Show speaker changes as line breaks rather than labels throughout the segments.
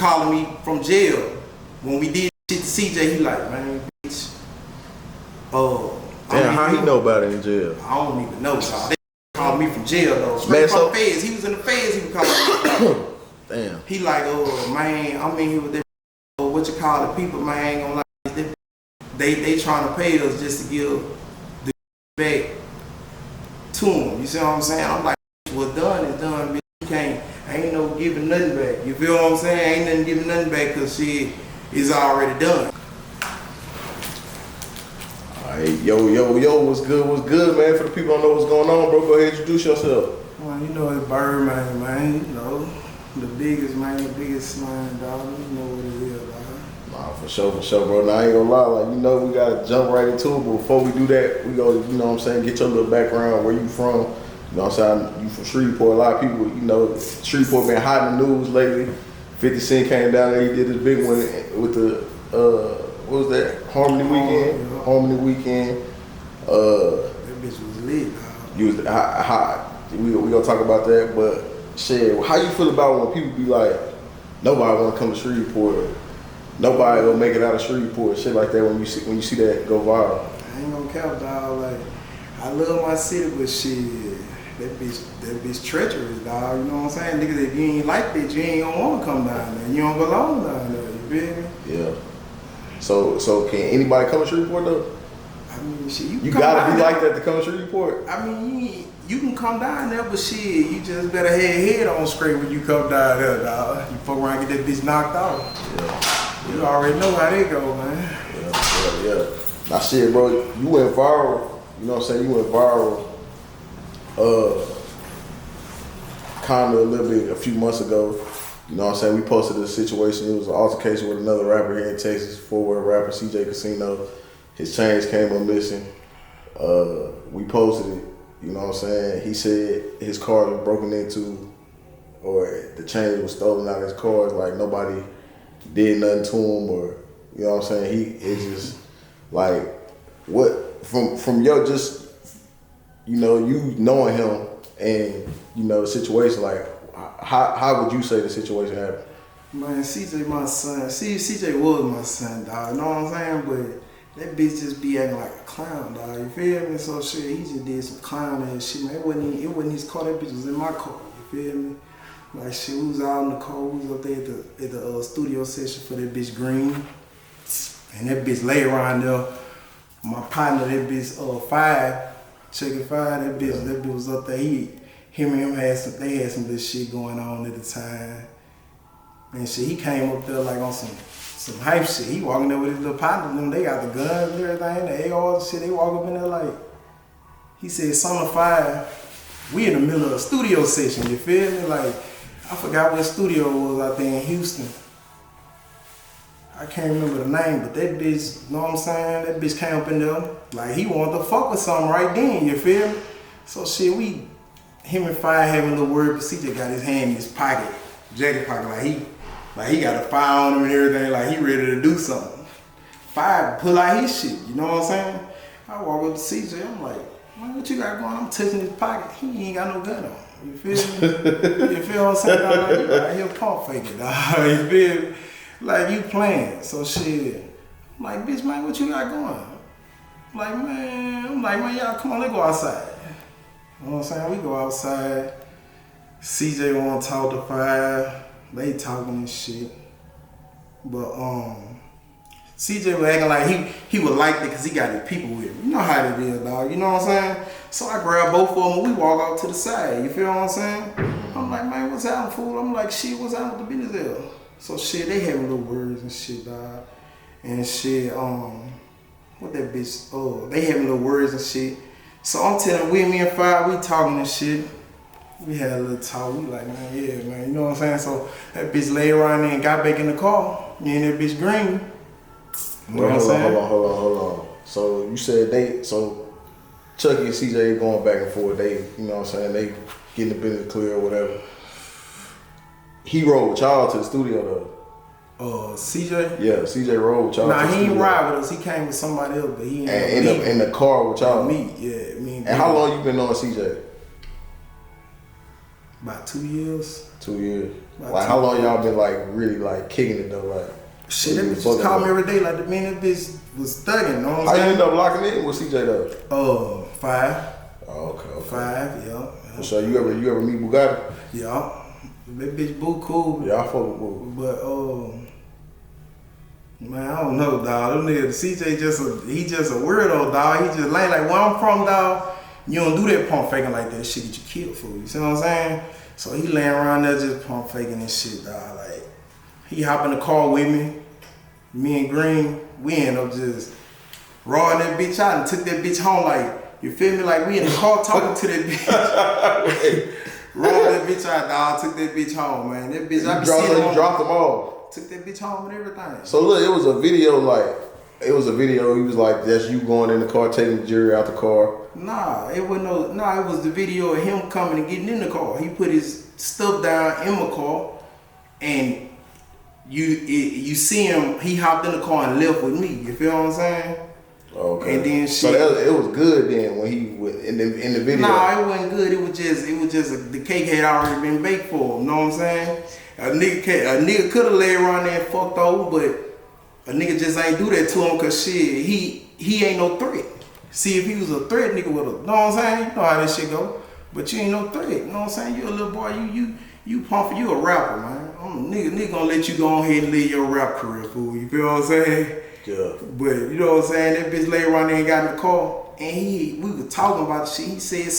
calling me from jail. When we did shit to CJ, he like, man, bitch.
Damn, how he know about it in jail?
I don't even know, dog. They called me from jail though. Straight
Man,
from the feds. He was in the feds. He was calling me.
Damn.
He like, man, I'm in here with that. What you call it? People, man, ain't gonna lie. They trying to pay us just to give the back to them. You see what I'm saying? I'm like, what's done is done, bitch. You can't. Ain't no giving nothing back. You feel what I'm saying? Ain't nothing giving nothing back because shit is already done.
Alright, yo, what's good, man? For the people who don't know what's going on, bro, go ahead and introduce yourself.
Well, you know it's BirdMane, man. You know, the biggest man, dog. You know what it is, dog.
Nah, for sure, bro. Now, I ain't gonna lie, like, you know, we gotta jump right into it, but before we do that, we go, you know what I'm saying, get your little background, where you from. You know what I'm saying? You from Shreveport. A lot of people, you know, Shreveport been hot in the news lately. 50 Cent came down there, he did this big one with the, what was that? Harmony Weekend?
Yeah.
Harmony Weekend.
That bitch was lit, dog.
You was hot. We gonna talk about that, but shit, how you feel about when people be like, nobody wanna come to Shreveport, nobody gonna make it out of Shreveport, shit like that when you see that go viral?
I ain't gonna cap, dog. Like, I love my city, but shit, that bitch treacherous, dog. You know what I'm saying? Niggas, if you ain't like that, you ain't gonna wanna come down there. You don't belong down there, you feel me?
Yeah. So can anybody come to Shreveport though?
I mean, shit,
you gotta be like that to come to Shreveport.
I mean, you can come down there, but shit, you just better have your head on straight when you come down there, dog. You fuck around and get that bitch knocked out. Yeah. You already know how they go, man.
Yeah. Now shit, bro, you went viral. You know what I'm saying? You went viral. Kind of a little bit a few months ago. You know what I'm saying? We posted a situation. It was an altercation with another rapper here in Texas, Fort Worth rapper CJ Kasino. His chains came up missing. We posted it. You know what I'm saying? He said his car was broken into, or the chains was stolen out of his car. Like nobody did nothing to him, or you know what I'm saying? It's just like what from your just you knowing him and you know the situation. Like how would you say the situation happened?
Man, CJ my son. CJ was my son, dog. You know what I'm saying? But that bitch just be acting like a clown, dog. You feel me? So shit, he just did some clown ass shit, man. It wasn't his car. That bitch was in my car. You feel me? Like shit, we was out in the car. We was up there at the studio session for that bitch Green, and that bitch lay around there. My partner, that bitch 5, check it 5. That bitch was up there. Him and him had some little shit going on at the time, and shit. He came up there like on some hype shit. He walking there with his little partner. Them, they got the guns and everything, the ARs and shit. They walk up in there like, he said, son of 5, we in the middle of a studio session, you feel me? Like, I forgot what studio it was out there in Houston. I can't remember the name, but that bitch, you know what I'm saying? That bitch came up in there, like he wanted to fuck with something right then, you feel me? So shit, him and 5 having a little word, but CJ got his hand in his pocket, jacket pocket, like he got a fire on him and everything, like he ready to do something. 5 pull out his shit, you know what I'm saying? I walk up to CJ, I'm like, man, what you got going? I'm touching his pocket. He ain't got no gun on. You feel me? You feel what I'm saying? Like, you out here pump faking, dog. You feel me? Like you playing. So shit. I'm like, bitch, man, what you got going? I'm like, man, y'all come on, let's go outside. You know what I'm saying? We go outside. CJ wanna talk to 5. They talking and shit. But CJ was acting like he would like it because he got his people with him. You know how it is, dog. You know what I'm saying? So I grab both of them and we walk out to the side. You feel what I'm saying? I'm like, man, what's happening, fool? I'm like, shit, what's happening with the business there? So shit, they having little words and shit, dog. And shit, what that bitch, they having little words and shit. So I'm telling me and 5, we talking and shit. We had a little talk. We like, man, yeah, man. You know what I'm saying? So that bitch lay around there and got back in the car. Me and that bitch Green. You know what I'm saying?
Hold on. So you said so Chucky and CJ going back and forth. They, you know what I'm saying? They getting the business clear or whatever. He rode with y'all to the studio though.
CJ?
Yeah, CJ rode with y'all.
Nah, he ain't ride with us. He came with somebody else, but he
ain't in the car with y'all.
Me, yeah. Me
and how long you been knowing CJ?
About 2 years.
2 years.
About
Like,
2
how long
years.
y'all been, like, really, like, kicking it, though? Like,
Shit, that bitch just called me every day. Like, the man, that bitch was thugging, know what I'm
how you
saying?
end up locking in with CJ, though?
5.
Oh, okay.
5, yeah.
So, you ever meet Bugatti?
Yeah. That bitch Boo cool.
Yeah, I fuck with Boo.
But, man, I don't know, dog. Them niggas, CJ he just a weirdo, dog. He just lame. Like, where I'm from, dog, you don't do that pump faking like that. Shit get you killed for you. See what I'm saying? So he laying around there just pump faking and shit, dog. Like, he hop in the car with me and Green, we end up just rawing that bitch out and took that bitch home. Like, you feel me? Like, we in the car talking to that bitch. Rolled that bitch out, dog. Took that bitch home, man. That bitch, I be seeing
You dropped them all.
Took that bitch home and everything.
So look, it was a video. He was like, that's you going in the car, taking the jury out the car.
Nah, it was the video of him coming and getting in the car. He put his stuff down in my car, and you see him. He hopped in the car and left with me. You feel what I'm saying?
Okay.
And then
so it was good then when he in the video.
Nah, it wasn't good. It was just the cake had already been baked for him. Know what I'm saying? A nigga could have laid around there and fucked over, but a nigga just ain't do that to him because shit, he ain't no threat. See, if he was a threat, nigga would have. Know what I'm saying? You know how that shit go. But you ain't no threat. You know what I'm saying? You a little boy. You pump. You a rapper, man. Nigga gonna let you go ahead and live your rap career, fool. You feel what I'm saying?
Yeah.
But you know what I'm saying? That bitch lay around there and got in the car, and we were talking about the shit. He said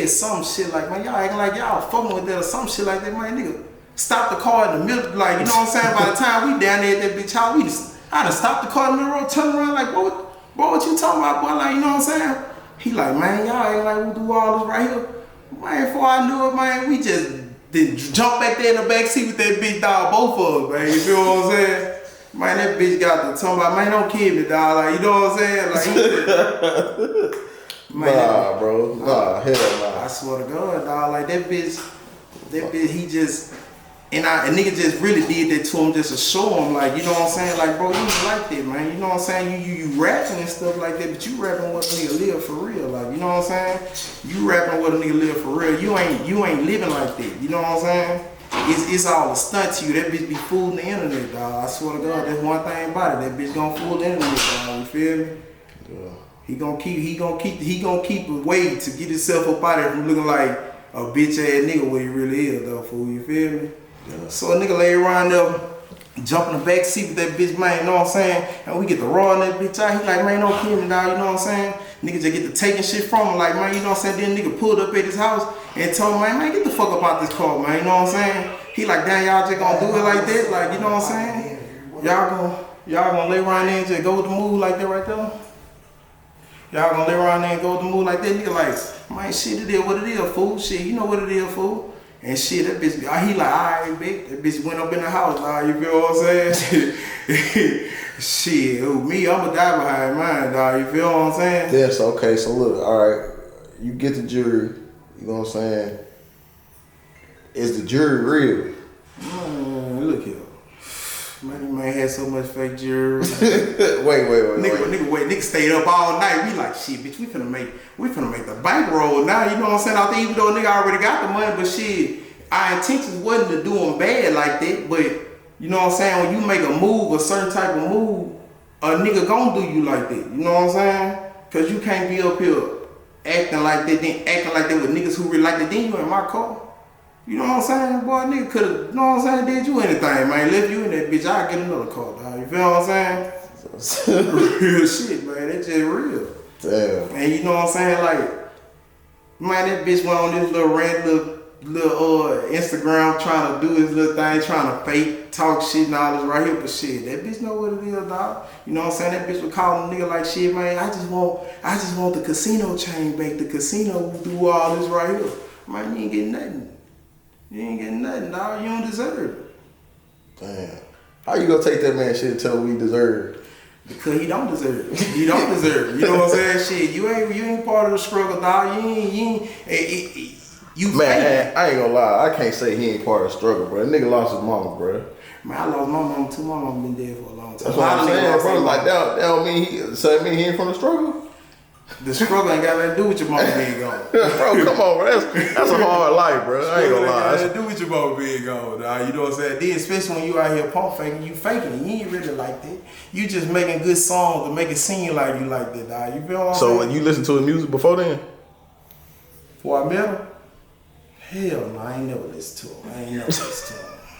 something shit like, man, y'all acting like y'all fucking with that or some shit like that, man. Nigga, stop the car in the middle, like, you know what I'm saying? By the time we down there at that bitch house, I done stopped the car in the road, turn around like, bro, what you talking about, boy? Like, you know what I'm saying? He like, man, y'all acting like we do all this right here. Man, before I knew it, man, we just then jump back there in the back seat with that bitch, dog, both of us, man. You feel what I'm saying? Man, that bitch got the talking about, man, don't kill me, dog. Like, you know what I'm saying? Like, man,
nah, bro. Nah, hell nah.
I swear to God, dog. Like, that bitch, he just, and a nigga just really did that to him just to show him, like, you know what I'm saying? Like, bro, you ain't like that, man. You know what I'm saying? You rapping and stuff like that, but you rapping what a nigga live for real. Like, you know what I'm saying? You rapping what a nigga live for real. You ain't living like that. You know what I'm saying? It's all a stunt to you. That bitch be fooling the internet, dog. I swear to God, that's one thing about it. That bitch gonna fool the internet, dog. You feel me?
Yeah.
He gonna keep a way to get himself up out of there from looking like a bitch ass nigga what he really is, though, fool. You feel me?
Yeah.
So a nigga lay around there, jump in the back seat with that bitch, man. You know what I'm saying? And we get the raw in that bitch out. He like, man, don't kill me, dog. You know what I'm saying? Nigga just get to taking shit from him, like, man, you know what I'm saying? Then nigga pulled up at his house and told him, man, get the fuck up out this car, man. You know what I'm saying? He like, damn, y'all just gonna do it like that? Like, you know what I'm saying? Y'all gonna lay around there and just go with the move like that right there? Y'all gonna lay around there and go with the move like that? Nigga like, man, shit, it is what it is, fool. Shit, you know what it is, fool. And shit, that bitch, he like, alright, bitch. That bitch went up in the house, dog. You feel what I'm saying? Shit, me, I'ma die behind mine, dog. You feel what I'm saying?
Yes, okay, so look, alright. You get the jury, you know what I'm saying? Is the jury real?
Look here. Man had so much fake jury.
wait.
Nigga stayed up all night. We like, shit, bitch, we finna make the bankroll now. You know what I'm saying? Out there, even though a nigga already got the money, but shit, our intentions wasn't to do them bad like that. But you know what I'm saying? When you make a move, a certain type of move, a nigga gon' do you like that. You know what I'm saying? Cause you can't be up here acting like that with niggas who really like that. Then you in my car. You know what I'm saying? Boy, nigga could've, you know what I'm saying, did you anything, man. Left you in that bitch, I'll get another car, dog. You feel what I'm saying? Real shit, man. That's just real.
Damn.
And you know what I'm saying? Like, man, that bitch went on this little rant, little Instagram trying to do his little thing, trying to fake talk shit and all this right here, but shit, that bitch know what it is, dog. You know what I'm saying? That bitch was calling a nigga like, shit, man, I just want the casino chain back. The casino will do all this right here. Man, you ain't getting nothing. You ain't getting nothing, dog. You don't deserve it.
Damn. How you gonna take that man shit and tell him we deserve it?
Because he don't deserve it. He don't deserve it. You know what I'm saying? Shit, you ain't part of the struggle, dog. You
man, I ain't gonna lie. I can't say he ain't part of the struggle, bro. That nigga lost his mama, bro.
Man, I lost my mom too. My mom been dead for a long time.
That's what I'm saying, bro. Like that don't mean he ain't from the struggle.
The struggle ain't got nothing to do with your mama being gone.
Bro, come on, bro. That's a hard life, bro. I ain't gonna lie.
Got nothing to do with your mama being gone, dog. You know what I'm saying? Then, especially when you out here pump faking, you faking. You ain't really like that. You just making good songs to make it seem like you like that, dog. You feel what I'm saying?
So when you listen to his music before then?
Before I met him? Hell no, I ain't never listened to him.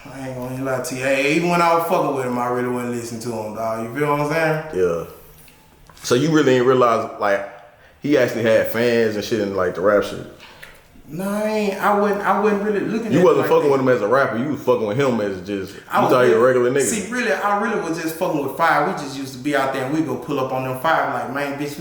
I ain't gonna lie to you. Hey, even when I was fucking with him, I really wasn't listening to him, dog. You feel what I'm saying?
Yeah. So you really didn't realize, like, he actually had fans and shit in, like, the rap shit?
No, I wasn't really looking at
You wasn't
like
fucking
that.
with him as a rapper. You was fucking with him as just, you thought he a regular nigga.
See, really, I really was just fucking with Five. We just used to be out there and we go pull up on them Five. Like, man, bitch,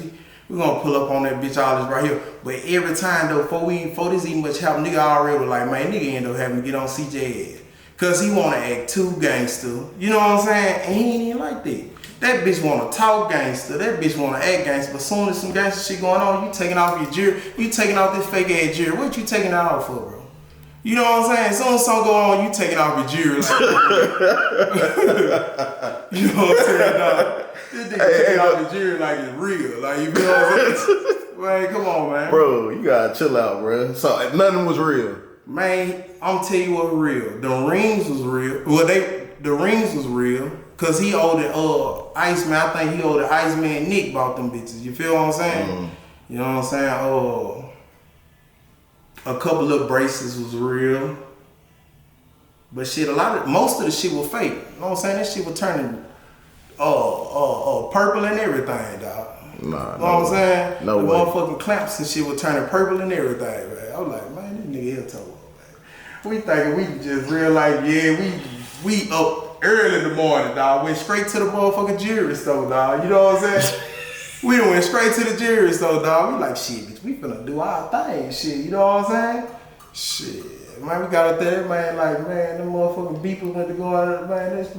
we gonna pull up on that bitch all this right here. But every time, though, before this even much happen, nigga already was like, man, nigga end up having to get on CJ ass. Cause he wanna act too gangster. You know what I'm saying? And he ain't even like that. That bitch wanna talk gangster. That bitch wanna act gangster. But soon as some gangster shit going on, you taking off your jury. You taking off this fake ass jury. What you taking that off for, bro? You know what I'm saying? As soon as something go on, you taking off your jury. Like, you know what I'm saying, dog? This nigga taking off your jury like it's real. Like, you feel what I'm saying? Man, come on, man.
Bro, you gotta chill out, bro. So nothing was real.
Man, I'm tell you what real. The rings was real. Well, the rings was real. Cause he owed it Iceman. I think he owed it Iceman Nick bought them bitches. You feel what I'm saying? You know what I'm saying? A couple of braces was real. But shit, most of the shit was fake. You know what I'm saying? That shit was turning purple and everything, dog.
Nah,
you know what I'm saying?
No
the
way.
Motherfucking clamps and shit was turning purple and everything, man. I was like, man, this nigga here told man. We thinking we just real life, yeah, we up early in the morning, dog. Went straight to the motherfucking jewelry store, dog. You know what I'm saying? We done went straight to the jewelry store, dog. We like, shit, bitch, we finna do our thing, shit. You know what I'm saying? Shit, man, we got up there, man, like, man, them motherfucking beepers went to go out, man, this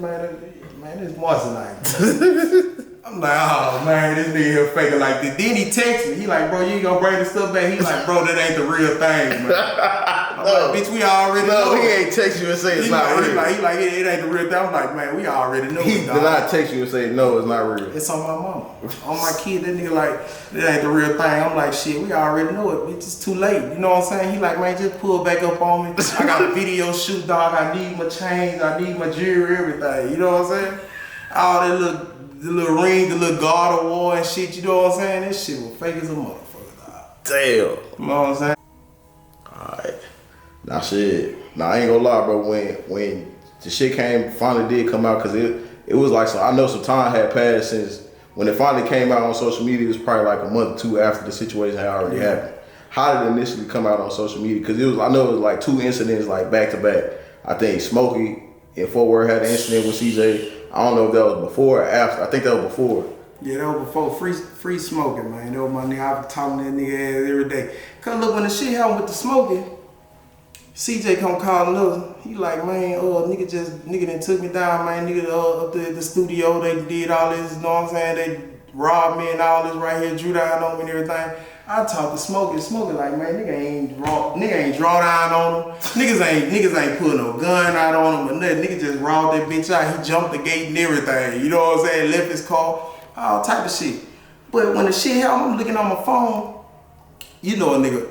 Moissanite. I'm like, oh, man, this nigga here faking like this. Then he texted me. He like, bro, you ain't gonna bring the stuff back? He like, bro, that ain't the real thing, man. I'm like, bitch, we already know.
No, he ain't text you and say it's not real.
He like, it ain't the real thing. I'm like, man, we already know.
He did not text you and say, no, it's not real.
It's on my mama. On my kid, that nigga like, that ain't the real thing. I'm like, shit, we already know it. Bitch, it's too late. You know what I'm saying? He like, man, just pull back up on me. I got a video shoot, dog. I need my chains. I need my jewelry, everything. You know what I'm saying? All that the little ring, the little God of War and shit. You know what I'm saying? This shit was fake as a motherfucker, dog.
Damn.
You know what I'm saying?
Alright. Nah, shit. Nah, I ain't gonna lie, bro. When the shit finally did come out, cause it was like, so I know some time had passed since when it finally came out on social media. It was probably like a month or two after the situation had already happened. How did it initially come out on social media? Cause I know it was like two incidents like back to back. I think Smokey in Fort Worth had an incident with CJ. I don't know if that was before or after. I think that was before.
Yeah, that was before free smoking, man. That was my nigga. I was talking to that nigga ass every day. Cause look, when the shit happened with the smoking, CJ come calling us. He like, man, nigga done took me down, man. Nigga up there at the studio, they did all this, you know what I'm saying? They robbed me and all this right here, drew down on me and everything. I talked to Smokey like, man, nigga ain't draw down on him. Niggas ain't put no gun out on him or nothing. Nigga just robbed that bitch out. He jumped the gate and everything. You know what I'm saying? Left his car, all type of shit. But when the shit happened, I'm looking on my phone. You know a nigga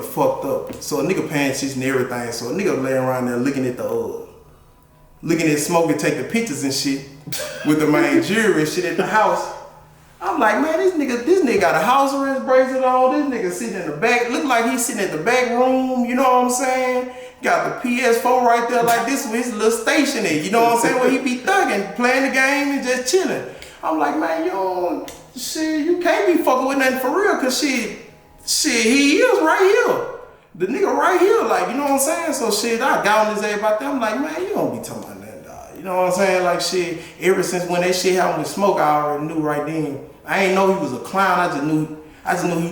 fucked up. So a nigga paying shit and everything. So a nigga laying around there looking at Smokey take the pictures and shit with the main jewelry and shit at the house. I'm like, man, this nigga got a house arrest bracelet on. This nigga sitting in the back. Look like he's sitting at the back room. You know what I'm saying? Got the PS4 right there like this with his little station in. You know what I'm saying? Where he be thugging, playing the game and just chilling. I'm like, man, you can't be fucking with nothing for real, cause shit, he is right here. The nigga right here, like, you know what I'm saying? So shit, I got on his ass about that. I'm like, man, you don't be talking about nothing, dog. You know what I'm saying? Like shit, ever since when that shit happened with Smoke, I already knew right then. I ain't know he was a clown. I just knew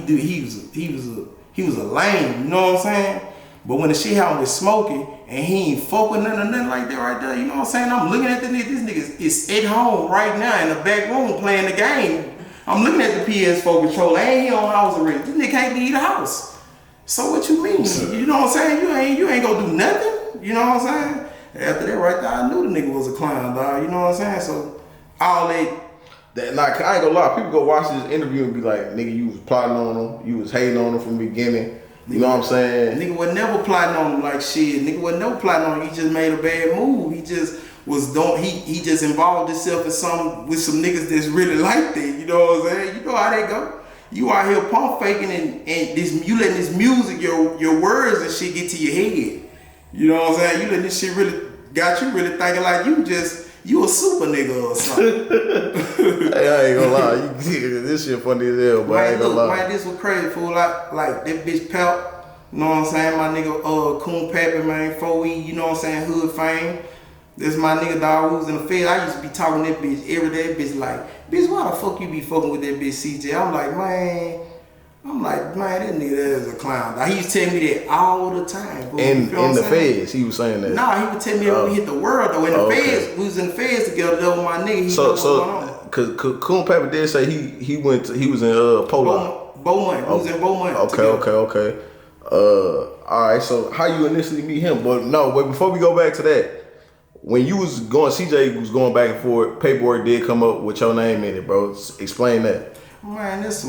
he was a lame. You know what I'm saying? But when the shit happened with Smokey and he ain't fuck with nothing like that right there, you know what I'm saying? I'm looking at the nigga. This nigga is at home right now in the back room playing the game. I'm looking at the PS4 controller. Ain't he on house arrest? This nigga can't leave the house. So what you mean? You know what I'm saying? You ain't gonna do nothing. You know what I'm saying? After that right there, I knew the nigga was a clown, dog. You know what I'm saying? So all that.
Like, I ain't gonna lie, people go watch this interview and be like, nigga, you was plotting on him. You was hating on him from the beginning. You know what I'm saying?
Nigga was never plotting on him like shit. Nigga was never plotting on him. He just made a bad move. He just was he just involved himself in with some niggas that's really like that. You know what I'm saying? You know how they go. You out here pump faking and you letting this music, your words and shit get to your head. You know what I'm saying? You letting this shit really got you really thinking like you a super nigga or something.
Hey, I ain't gonna lie. This shit funny as hell, but I ain't gonna lie.
Man, this was crazy, fool. Like that bitch Pelt, you know what I'm saying? My nigga Coon Pappy, man, 4E, you know what I'm saying? Hood fame. This my nigga dog who's in the field. I used to be talking to that bitch every day. Bitch like, bitch, why the fuck you be fucking with that bitch CJ? I'm like, man, that nigga that is a clown. Like, he used to tell me that all the time. Bro.
In the feds, he was saying that.
Nah, he would tell me that when we hit the world though. In the feds, we was in the feds together though with my nigga. He know what's going on.
Cause Coon Pappy did say he was in Polo.
Beaumont. He was in Beaumont.
Okay. Alright, so how you initially meet him? But before we go back to that, when you was going, CJ was going back and forth, paperwork did come up with your name in it, bro. Explain that.
Man, that's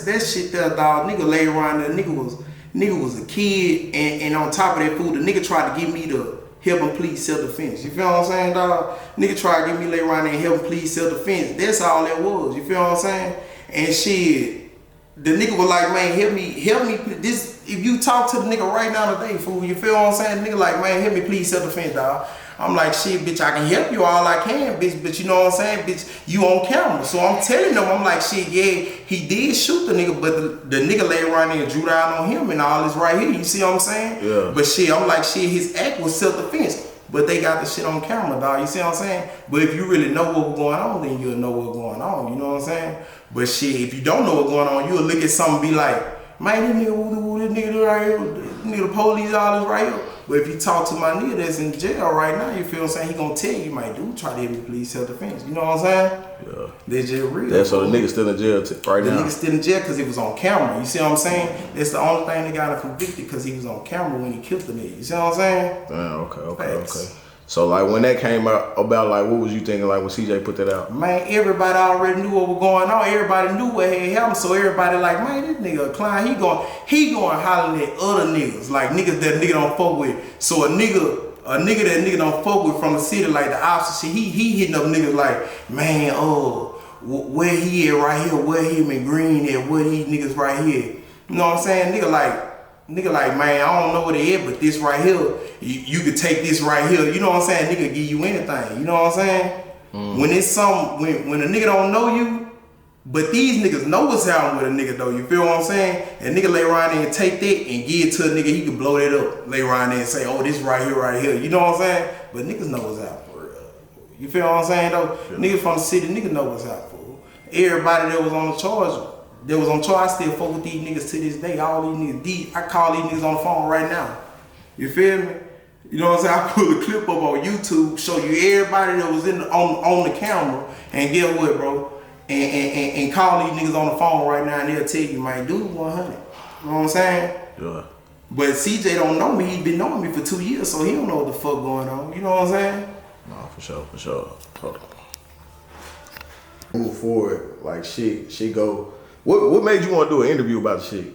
that shit there, dog. Nigga lay around there. Nigga was a kid, and on top of that fool, the nigga tried to give me the help him plead self-defense. You feel what I'm saying, dog? Nigga tried to get me lay around there and help him plead self-defense. That's all that was. You feel what I'm saying? And shit, the nigga was like, man, help me. This, if you talk to the nigga right now today, fool, you feel what I'm saying? The nigga like, man, help me plead self-defense, dog. I'm like, shit, bitch, I can help you all I can, bitch, but you know what I'm saying, bitch, you on camera. So I'm telling them, I'm like, shit, yeah, he did shoot the nigga, but the nigga lay around there and drew down on him and all this right here, you see what I'm saying?
Yeah.
But shit, I'm like, shit, his act was self-defense, but they got the shit on camera, dog, you see what I'm saying? But if you really know what was going on, then you'll know what's going on, you know what I'm saying? But shit, if you don't know what's going on, you'll look at something and be like, man, this nigga right here, this nigga the police, all this right here. But if you talk to my nigga that's in jail right now, you feel what I'm saying? He gonna tell you, man, dude, try to help me plead self-defense. You know what I'm saying?
Yeah.
They just real.
That's so the nigga still in jail right now.
The nigga still in jail because it was on camera. You see what I'm saying? That's the only thing they got him convicted because he was on camera when he killed the nigga. You see what I'm saying?
Okay. So like when that came out about, like, what was you thinking like when CJ put that out?
Man, everybody already knew what was going on. Everybody knew what had happened. So everybody like, man, this nigga a clown. He going hollering at other niggas, like niggas that nigga don't fuck with. So a nigga that nigga don't fuck with from the city, like the opposite shit, he hitting up niggas like, man, where he at right here? Where him and Green at? Where these niggas right here? You know what I'm saying? Nigga like, man, I don't know where they at, but this right here, you could take this right here. You know what I'm saying? Nigga give you anything. You know what I'm saying? When it's when a nigga don't know you, but these niggas know what's happening with a nigga though. You feel what I'm saying? And nigga lay around there and take that and give it to a nigga, he can blow that up. Lay around there and say, oh, this right here. You know what I'm saying? But niggas know what's out for real. You feel what I'm saying though? Yeah. Niggas from the city, niggas know what's out for. Everybody that was on the charge. I still fuck with these niggas to this day. All these niggas, I call these niggas on the phone right now. You feel me? You know what I'm saying? I put a clip up on YouTube, show you everybody that was on the camera, and get what, bro? And call these niggas on the phone right now, and they'll tell you, man, dude, 100. You know what I'm saying? Yeah. But CJ don't know me. He been knowing me for 2 years, so he don't know what the fuck going on. You know what I'm saying?
No, for sure. Hold on. Move forward, like shit go. What made you want to do an interview about the shit?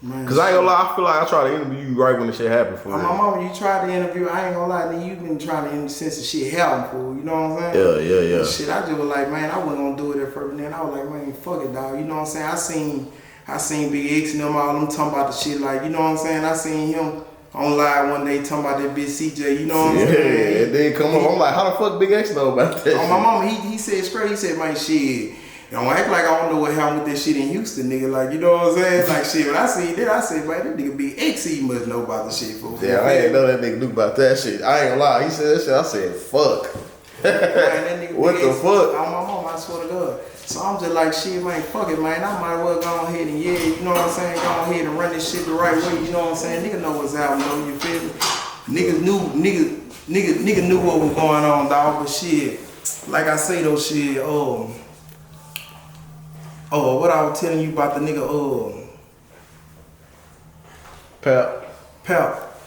Man, cause I ain't gonna lie, I feel like I tried to interview you right when the shit happened. For
my mama, you tried to interview. I ain't gonna lie, then you been trying to interview since the shit happened, fool. You know what I'm saying?
Yeah.
Shit, I just was like, man, I wasn't gonna do it at first, and then I was like, man, fuck it, dog. You know what I'm saying? I seen Big X and them all them talking about the shit, like, you know what I'm saying? I seen him on live one day talking about that bitch CJ. You know what I'm saying?
Yeah, and then come up, I'm like, how the fuck Big X know about that?
On my mama, he said straight. He said, man, shit. Don't act like I don't know what happened with that shit in Houston, nigga. Like, you know what I'm saying? Like, shit, when I seen that, I said, man, that nigga Big X, he must know about the shit, fool.
Yeah, I ain't know that nigga knew about that shit. I ain't gonna lie. He said that shit, I said, fuck.
Man, that nigga
what the fuck?
On my mama, I swear to God. So I'm just like, shit, man, fuck it, man. I might as well go ahead and, yeah, you know what I'm saying? Go ahead and run this shit the right way, you know what I'm saying? Nigga know what's happening, you feel me? Nigga knew what was going on, dog, but shit, like I say though, shit, what I was telling you about the nigga, Pep.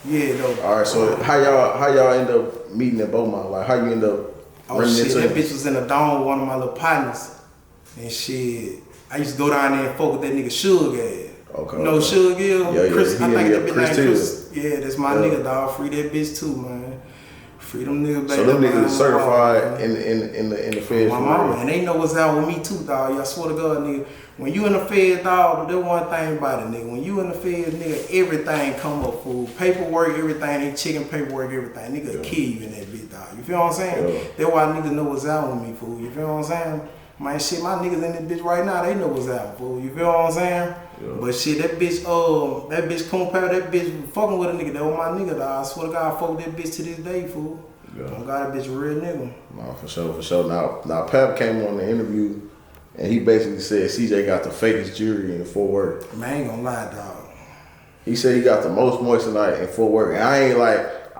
Yeah, though.
Alright, so how y'all end up meeting at Beaumont? Like, how you end up running into
that bitch was in a dome with one of my little partners. And shit, I used to go down there and fuck with that nigga Sugar Gas.
Okay.
You know Sugar Gill?
Yeah,
Chris, I think that bitch named Chris.
Till.
Yeah, that's my nigga, dog. Free that bitch too, man. Free them niggas back.
So them niggas certified in the feds.
My mama, and they know what's out with me too, dog. I swear to God, nigga. When you in the feds, dog, there's one thing about it, nigga. When you in the feds, nigga, everything come up, fool. Paperwork, everything, they checking paperwork, everything. Nigga kill you in that bitch, dog. You feel what I'm saying?
Yeah.
That's why niggas know what's out with me, fool. You feel what I'm saying? Man, shit, my niggas in this bitch right now, they know what's out, fool. You feel what I'm saying?
Yeah.
But shit, that bitch Compare, that bitch fucking with a nigga. That was my nigga, dog. I swear to God, I fuck with that bitch to this day, fool.
Yeah.
I got that bitch a real nigga.
No, for sure. Now Pep came on the interview and he basically said CJ got the fakest jewelry in Fort Worth.
Man, I ain't gonna lie, dog.
He said he got the most moissanite in Fort Worth. And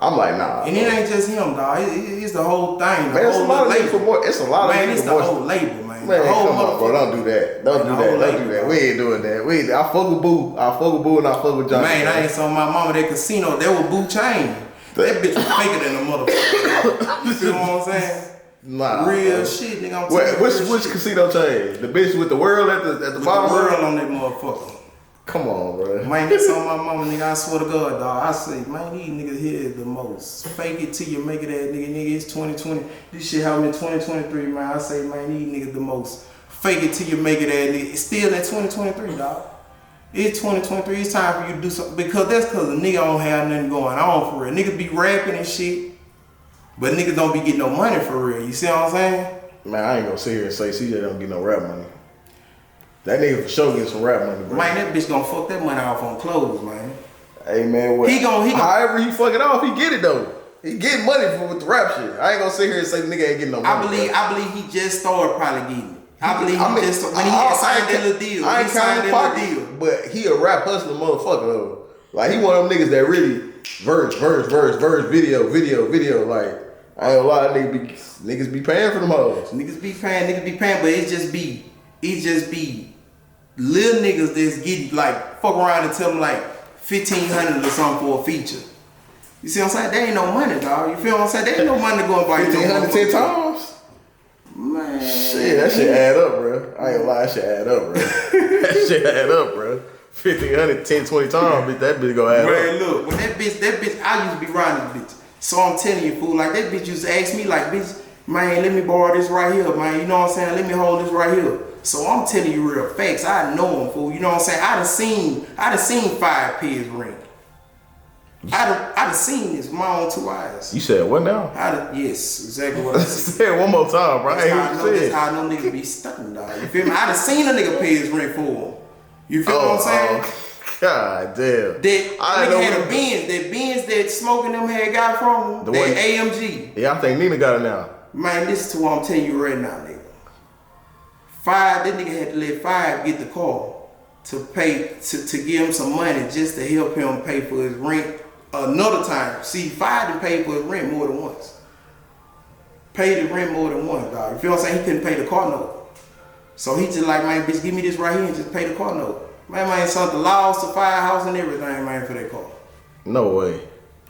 I'm like, nah.
And it ain't just him, dog. It's the whole thing.
Man, it's a lot of niggas for more. It's a lot of niggas for
Man, it's the whole label, man.
Man,
the whole
come on, bro. Don't do that. Don't do that. We ain't doing that. I fuck with Boo. I fuck with Boo and I fuck with John.
Man, I ain't saw my mama that casino. That was Boo Chain. That bitch was faker than a motherfucker. You feel what I'm saying?
Nah.
Real shit, nigga. I'm telling you.
Which casino chain? The bitch with the world at the bottom?
The world on that motherfucker.
Come on, bro.
Man, that's on my mama, nigga. I swear to God, dog. I say, man, these niggas here is the most. Fake it till you make it that nigga. Nigga, it's 2020. This shit happened in 2023, man. I say, man, these niggas the most. Fake it till you make it that nigga. It's still in 2023, dog. It's 2023. It's time for you to do something. Because that's because a nigga don't have nothing going on for real. Niggas be rapping and shit, but niggas don't be getting no money for real. You see what I'm saying?
Man, I ain't gonna sit here and say CJ don't get no rap money. That nigga for sure get some rap money, bro.
Man, that bitch gonna fuck that money off on clothes, man.
Hey, man, what?
He gon'
however he fuck it off, he get it, though. He get money with the rap shit. I ain't gonna sit here and say the nigga ain't getting no money.
I believe he just started probably getting it. I believe he just when he had signed that little deal.
I ain't signed that little deal. But he a rap hustler motherfucker though. Like he one of them niggas that really verse, video. Like I ain't gonna lie, niggas be paying for them hoes.
Niggas be paying, but it just be little niggas that's getting like fuck around and tell them like $1,500 or something for a feature. You see what I'm saying? They ain't no money, dog. You feel what I'm saying? They ain't no money to go and buy
1,500 10 times.
Man,
shit, that shit add up, bro. I ain't gonna lie, that shit add up, bro. That shit add up, bro. 1,500 10, 20 times, bitch. That bitch gonna add up.
Man, look, when that bitch, I used to be riding this bitch. So I'm telling you, fool, like that bitch used to ask me, like, bitch, man, let me borrow this right here, man. You know what I'm saying? Let me hold this right here. So I'm telling you real facts. I know him, fool. You know what I'm saying? I done seen 5 pairs ring. I done seen this with my own 2 eyes.
You said what now?
Yes, exactly what I said.
Say it one more time, bro.
That's how I know niggas be stunting, dog. You feel me? I done seen a nigga pay his rent for him. You feel what I'm saying?
God damn.
That nigga had a Benz. That Benz that Smoking them had got from him. That AMG.
Yeah, I think Nina got it now.
Man, listen to what I'm telling you right now, nigga. That nigga had to let 5 get the car to pay to give him some money just to help him pay for his rent another time. See, 5 done paid for his rent more than once. Paid the rent more than once, dog. You feel what I'm saying? He couldn't pay the car note. So he just like, man, bitch, give me this right here and just pay the car note. Man, something lost the firehouse and everything, man, for that car.
No way.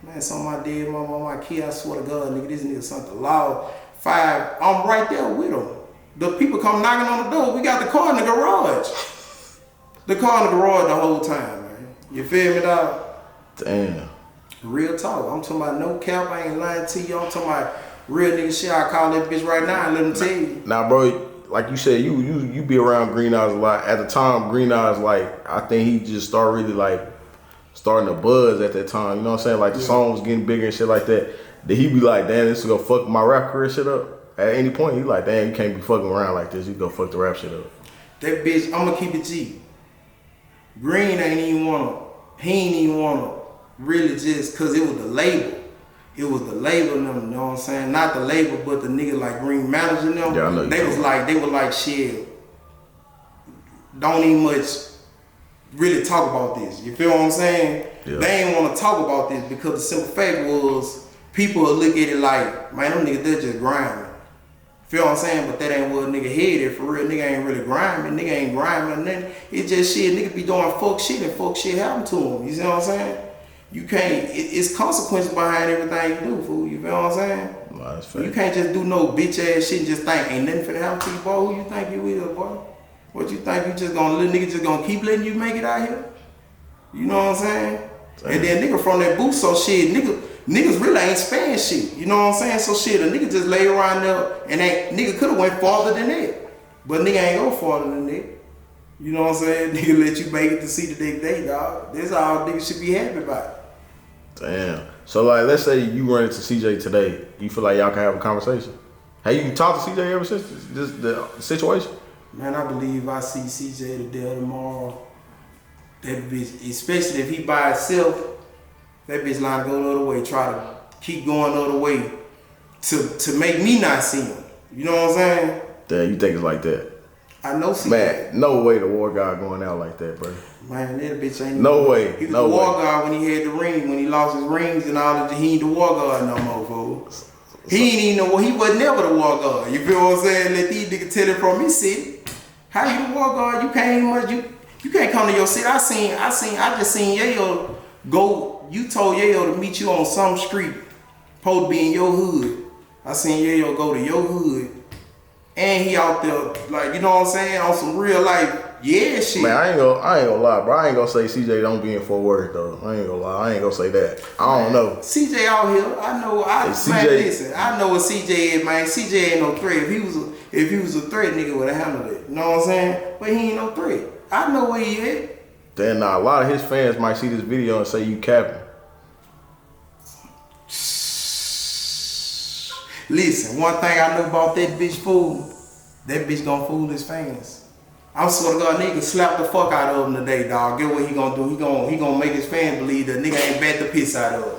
Man, something my dad, my kid, I swear to God, nigga, this nigga something loud. 5, I'm right there with him. The people come knocking on the door. We got the car in the garage. The car in the garage the whole time, man. You feel me, dog?
Damn.
Real talk. I'm talking about no cap. I ain't lying to you. I'm talking about real nigga shit. I call that bitch right now and let him tell you.
Now, bro, like you said, you be around Green Eyes a lot. At the time, Green Eyes, like, I think he just started really, like, starting to buzz at that time. You know what I'm saying? Like, the song was getting bigger and shit like that. Did he be like, damn, this is gonna fuck my rap career shit up? At any point, he like, damn, you can't be fucking around like this. You go fuck the rap shit up.
That bitch, I'ma keep it G. Green ain't even he ain't even wanna really just, cause it was the label. It was the label and them, you know what I'm saying? Not the label, but the nigga like Green Manager and them.
Yeah, I know
they were like, shit, don't even much really talk about this. You feel what I'm saying? Yeah. They ain't wanna talk about this because the simple fact was, people will look at it like, man, them niggas, they're just grinding. Feel what I'm saying? But that ain't what a nigga headed for real. Nigga ain't really grinding. Nigga ain't grinding or nothing. It's just shit. Nigga be doing fuck shit and fuck shit happen to him. You see what I'm saying? You can't, it's consequences behind everything you do, fool. You feel what I'm saying?
No, that's fair.
You can't just do no bitch ass shit and just think ain't nothing finna happen to you, boy. Who you think you is, boy? What you think? You just gonna little nigga just gonna keep letting you make it out here? You know what I'm saying? Damn. And then nigga from that booth, so shit, niggas really ain't sparing shit. You know what I'm saying? So shit, a nigga just lay around there and nigga could have went farther than that. But nigga ain't go farther than that. You know what I'm saying? Nigga let you make it to see the next day, dog. That's all niggas should be happy about.
Damn. So like, let's say you run into CJ today. You feel like y'all can have a conversation? Have you talked to CJ ever since the situation?
Man, I believe I see CJ today or tomorrow. That bitch, especially if he by himself, that bitch line to go the other way, try to keep going the other way to make me not see him. You know what I'm saying?
Damn, you think it's like that?
I know CJ.
Man, no way the war guy going out like that, bro.
Man, that bitch ain't
no way.
He was the war guard when he had the ring, when he lost his rings and all that. He ain't the war guard no more, fool. He ain't even know, he was never the war guard. You feel what I'm saying? Let these niggas tell it from his city. How you the war guard? You can't much. You can't come to your city. I just seen Yayo go. You told Yayo to meet you on some street, supposed to be in your hood. I seen Yayo go to your hood, and he out there like, you know what I'm saying, on some real life, yeah shit.
Man, I ain't gonna lie, bro. I ain't gonna say CJ don't be in Fort Worth though. I ain't gonna lie. I ain't gonna say that. I don't know.
CJ out here. I know. Man, listen. I know what CJ is, man. CJ ain't no threat. If he was a threat, nigga would have handled it. You know what I'm saying? But he ain't no threat. I know where he at.
Then a lot of his fans might see this video and say you capping.
Listen, one thing I know about that bitch fool, that bitch gonna fool his fans. I swear to God, nigga slap the fuck out of him today, dog. Get what he gonna do? He gonna make his fans believe that nigga ain't bat the piss out of him.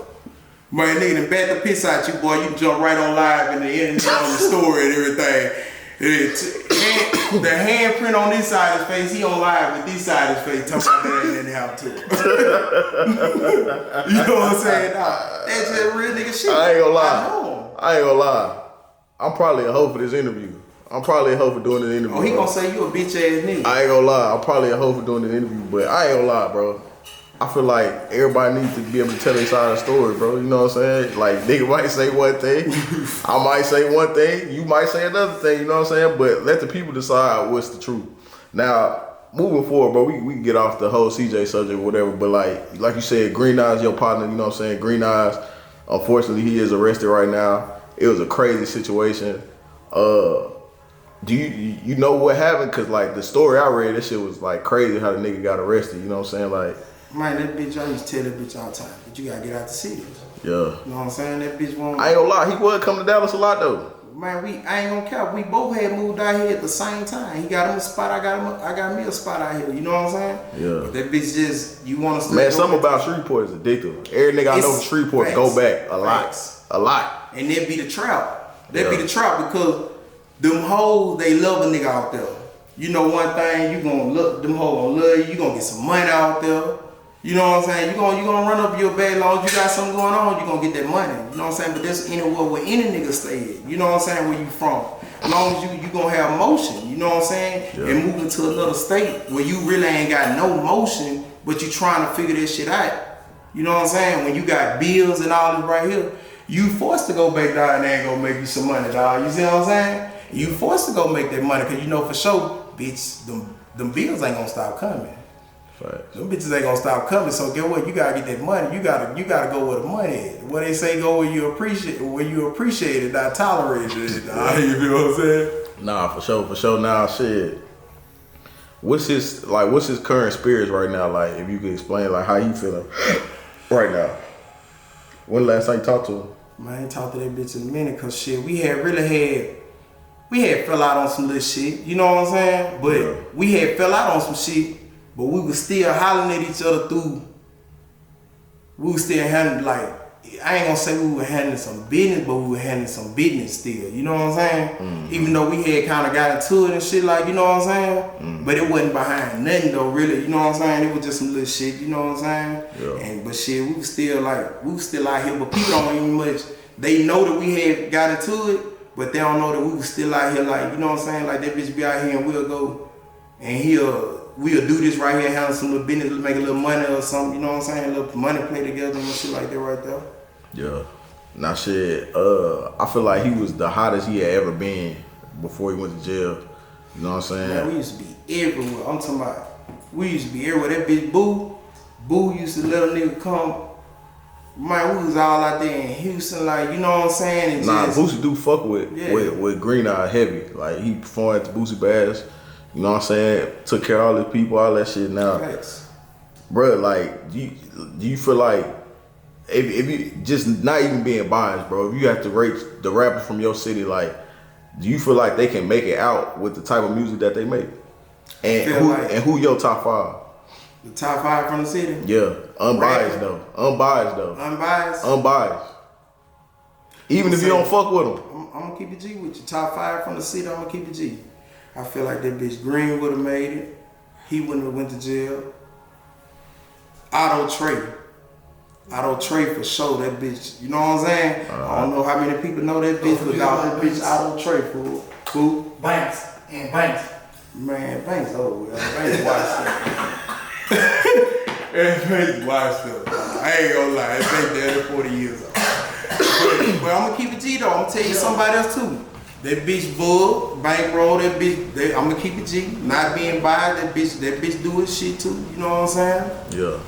Man, nigga done bat the piss out you, boy. You jump right on live and the internet on the story and everything. The handprint on this side of his face, he on live with this side of his face, talking about that ain't nothing happen to him. You know what I'm saying? Nah, that's just real nigga shit.
I ain't gonna lie.
I know him.
I ain't gonna lie. I'm probably a hoe for this interview. I'm probably a hoe for doing this interview.
Oh, he gonna say you a bitch ass nigga.
I ain't gonna lie. I'm probably a hoe for doing this interview, but I ain't gonna lie, bro. I feel like everybody needs to be able to tell their side of the story, bro. You know what I'm saying? Like, nigga might say one thing, I might say one thing, you might say another thing, you know what I'm saying? But let the people decide what's the truth. Now, moving forward, bro, we can get off the whole CJ subject or whatever, but like you said, Green Eyes, your partner, you know what I'm saying? Green Eyes, unfortunately, he is arrested right now. It was a crazy situation. Do you know what happened? Cause like the story I read, that shit was like crazy how the nigga got arrested. You know what I'm saying? Like,
man, that bitch, I used to tell that bitch all the time, but you gotta get out the city.
Yeah.
You know what I'm saying? That bitch won't.
I ain't gonna lie, he would come to Dallas a lot though.
Man, I ain't gonna care. We both had moved out here at the same time. He got him a spot, I got me a spot out here. You know what I'm saying?
Yeah.
But that bitch just, you wanna
Man, something about Shreveport is addictive. Every nigga I know from Shreveport go back a lot.
And that be the trap. That be the trap because them hoes, they love a nigga out there. You know one thing, you gonna look, them hoes gonna love you, you gonna get some money out there. You know what I'm saying? You gonna run up your bag, long as you got something going on, you gonna get that money. You know what I'm saying? But that's anywhere where any nigga stay at. You know what I'm saying? Where you from. As long as you gonna have motion, you know what I'm saying? Yeah. And moving to another state where you really ain't got no motion, but you trying to figure this shit out. You know what I'm saying? When you got bills and all this right here, you forced to go back down there and go make you some money, dog. You see what I'm saying? You forced to go make that money because you know for sure, bitch, them bills ain't gonna stop coming.
Right.
Them bitches ain't gonna stop coming. So get what? You gotta get that money. You gotta go where the money is. What they say, go where you appreciate it, not tolerate it. You feel what I'm saying?
Nah, for sure. Nah, shit. What's his current spirits right now? Like, if you could explain, like, how he feeling right now. When last time you talked to him?
Man, I ain't talked to that bitch in a minute, cause shit, we had fell out on some little shit. You know what I'm saying? But we had fell out on some shit. But we was still hollering at each other through. We was still handling, like, I ain't gonna say we were handling some business, but we were handling some business still. You know what I'm saying? Mm-hmm. Even though we had kind of got into it and shit, like, you know what I'm saying? Mm-hmm. But it wasn't behind nothing though, really. You know what I'm saying? It was just some little shit. You know what I'm saying? Yeah. But shit, we was still out here. But people don't even much. They know that we had got into it, but they don't know that we was still out here. Like, you know what I'm saying? Like, that bitch be out here and we'll go and we'll do this right here, handle some little business, make a little money or something, you know what I'm saying? A little money play together and shit like that right there.
Yeah. Now shit, I feel like he was the hottest he had ever been before he went to jail. You know what I'm saying?
Man, we used to be everywhere. I'm talking about, we used to be everywhere. That bitch Boo used to let a nigga come. Man, we was all out there in Houston, like, you know what I'm saying? And
nah,
just,
Boosie do fuck with Green Eye heavy. Like, he performed at the Boosie Bash. You know what I'm saying? Took care of all the people, all that shit. Now, bro, like, do you feel like if you just not even being biased, bro, if you have to rate the rappers from your city, like, do you feel like they can make it out with the type of music that they make? And who your top 5?
The top 5 from the city?
Yeah, unbiased though. Unbiased. Even if you don't fuck with them.
I'm gonna keep it G with you. Top 5 from the city, I'm gonna keep it G. I feel like that bitch Green would have made it. He wouldn't have went to jail. Otto Trey for sure, that bitch. You know what I'm saying? I don't know how many people know that bitch without that bitch Otto Trey, fool. Who?
Banks.
Man, Banks over with. Banks watch stuff. Banks watch stuff. I ain't gonna lie, it's been there 40 years old. But I'm gonna keep it G though. I'm gonna tell you somebody else too. That bitch Bull, Bankroll, that bitch, I'm gonna keep it G. Not being biased, that bitch do his shit too. You know what I'm saying?
Yeah.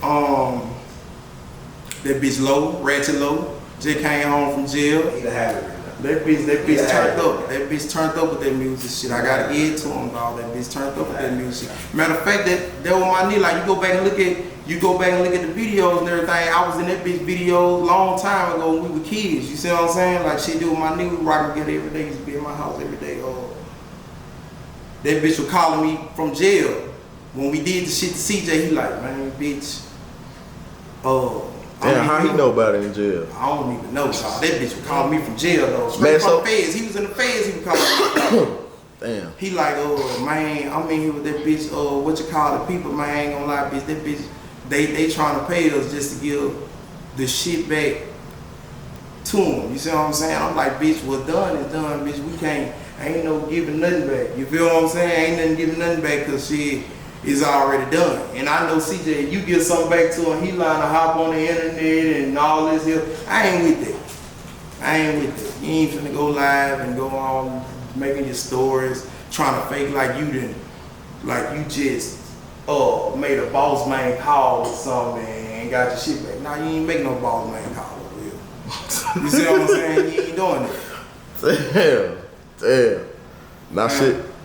That bitch Low, Ratchet Low, just came home from jail.
He have it.
That bitch turned up. That bitch turned up with that music shit. I gotta give it to him, dog. That bitch turned up with that music shit. Matter of fact, that was my nigga. Like, you go back and look at the videos and everything. I was in that bitch videos long time ago when we were kids. You see what I'm saying? Like, shit, do with my nigga, we rockin' together every day. He used to be in my house every day. That bitch was calling me from jail. When we did the shit to CJ, he like, man, bitch.
Damn, how he know about it in jail?
I don't even know, dog. That bitch was calling me from jail though.
Man,
From feds. He was in the feds, he was calling me.
Damn.
He like, man, I'm in here with that bitch, what you call the people, man, I ain't gonna lie, bitch. That bitch, they trying to pay us just to give the shit back to them. You see what I'm saying? I'm like, bitch, what's done is done, bitch. We can't, ain't no giving nothing back. You feel what I'm saying? Ain't nothing giving nothing back because shit is already done. And I know CJ, you give something back to him, he lying to hop on the internet and all this here. I ain't with that. You ain't finna go live and go on making your stories, trying to fake like you just made a boss man call or something and got your shit back. Nah, you ain't make no boss man call over here. You see what I'm saying? You ain't doing it.
Damn.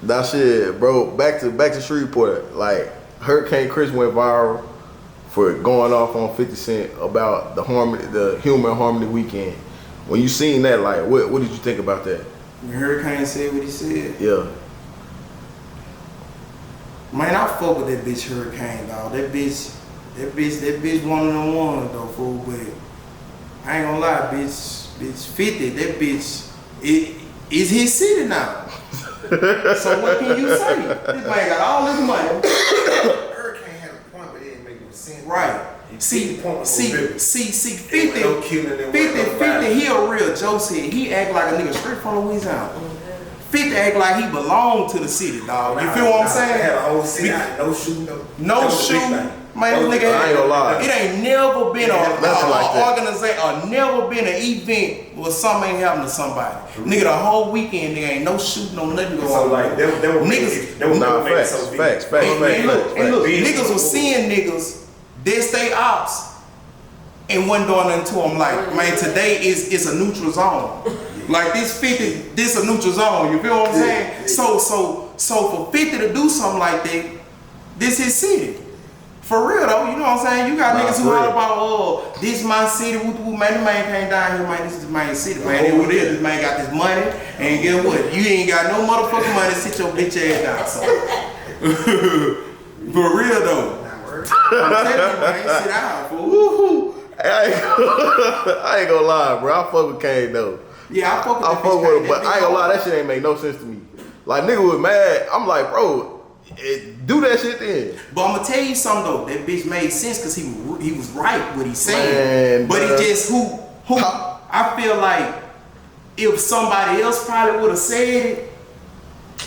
Now shit, bro, back to Shreveport. Like, Hurricane Chris went viral for going off on 50 Cent about the Human Harmony Weekend. When you seen that, like, what did you think about that?
When Hurricane said what he said?
Yeah.
Man, I fuck with that bitch Hurricane, dog. That bitch one of them ones though, fool. But I ain't gonna lie, bitch 50, that bitch, it is his city now. So what can you say? This man got all this money.
Hurricane had a point, but it didn't make no sense.
Right. See, 50, he a real Joseph. He act like a nigga straight from Louisiana. 50 act like he belonged to the city, dog. You feel what I'm saying?
Had a whole city, no shooting,
no shooting. Man, this nigga,
I ain't gonna lie.
It ain't never been
like
organization, or never been an event where something ain't happened to somebody. Nigga, the whole weekend, nigga, ain't no shooting, no nothing going on.
So like, they were
Facts.
And look, niggas was seeing niggas, they stay ops, and wasn't doing nothing to them. Like, man, today is a neutral zone. Like, this 50, this a neutral zone. You feel what I'm saying? So for 50 to do something like that, this his city. For real though, you know what I'm saying? You got niggas who holler about, this my city, man, the man came down here, man, this is my city, man, it what it is, this man got this money, and guess what? You ain't got no motherfucking money, sit your bitch ass down, so. For real though. I'm telling you, man, sit down, fool.
I ain't gonna lie, bro, I fuck with Kane though.
Yeah, I fuck with
him, but I ain't gonna lie, that shit ain't make no sense to me. Like, nigga was mad, I'm like, bro, do that shit then.
But I'm gonna tell you something though. That bitch made sense because he was right what he said. But it just who I feel like if somebody else probably would have said it,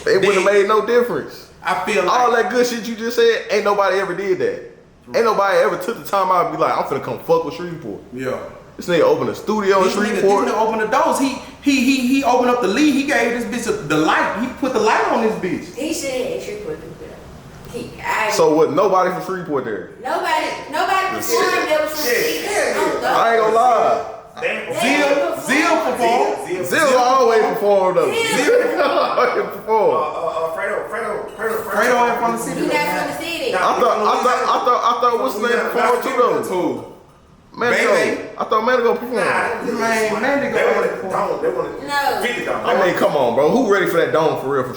it would have made no difference.
I feel like
all that good shit you just said, ain't nobody ever did that. Ain't nobody ever took the time out to be like, I'm finna come fuck with Shreveport.
Yeah.
This nigga opened a studio in
This
Shreveport.
nigga opened the doors. He opened up the lead. He gave this bitch the light. He put the light on this bitch.
He should have Shreveport to put up.
So what? Nobody from Shreveport there.
Nobody performed that was from either.
I ain't gonna lie.
Zil performed.
Zil always performed though.
Zil.
Always performed.
Fredo ain't from the city.
You not from the city.
I thought what's the name performed too though. Manigo. I thought Manigo performed.
Man, Manigo.
They want
No.
$50.
I mean, come on, bro. Who ready for that dome for real? For